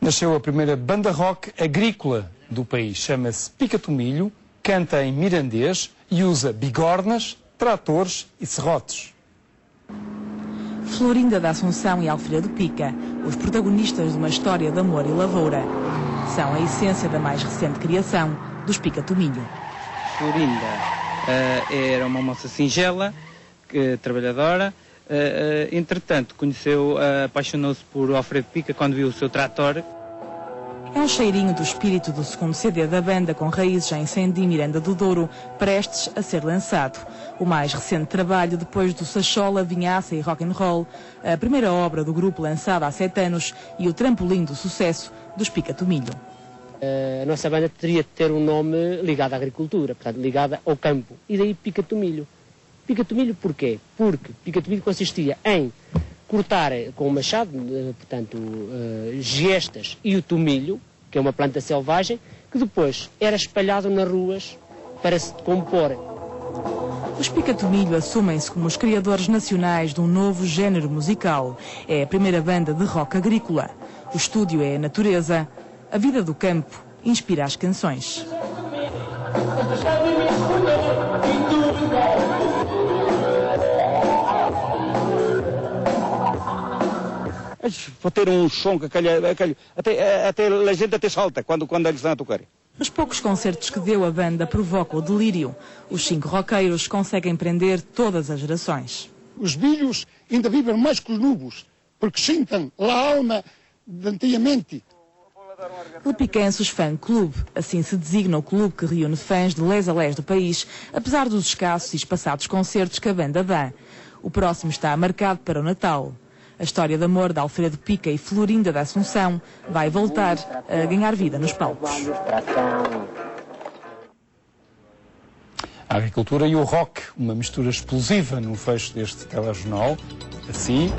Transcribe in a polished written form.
Nasceu a primeira banda rock agrícola do país. Chama-se Pica-Tomilho, canta em mirandês e usa bigornas, tratores e serrotes. Florinda da Assunção e Alfredo Pica, os protagonistas de uma história de amor e lavoura. São a essência da mais recente criação dos Pica-Tomilho. Florinda era uma moça singela, trabalhadora. Entretanto, apaixonou-se por Alfredo Pica quando viu o seu trator. É um cheirinho do espírito do segundo CD da banda, com raízes em Cendi, Miranda do Douro, prestes a ser lançado. O mais recente trabalho depois do Sachola, Vinhaça e Rock and Roll, a primeira obra do grupo lançada há 7 anos e o trampolim do sucesso dos Pica-Tomilho. A nossa banda teria de ter um nome ligado à agricultura, portanto ligado ao campo, e daí Pica-Tomilho. Pica-Tomilho porquê? Porque Pica-Tomilho consistia em cortar com o machado, portanto, gestas e o tomilho, que é uma planta selvagem, que depois era espalhado nas ruas para se decompor. Os Pica-Tomilho assumem-se como os criadores nacionais de um novo género musical. É a primeira banda de rock agrícola. O estúdio é a natureza. A vida do campo inspira as canções. Para ter um som que até a gente até salta quando eles estão a tocar. Os poucos concertos que deu a banda provocam o delírio. Os 5 roqueiros conseguem prender todas as gerações. Os velhos ainda vivem mais que os novos, porque sentem a alma de antigamente. Le Picanços Fan Club, assim se designa o clube que reúne fãs de les a les do país, apesar dos escassos e espaçados concertos que a banda dá. O próximo está marcado para o Natal. A história de amor de Alfredo Pica e Florinda da Assunção vai voltar a ganhar vida nos palcos. A agricultura e o rock, uma mistura explosiva no fecho deste telejornal. Assim...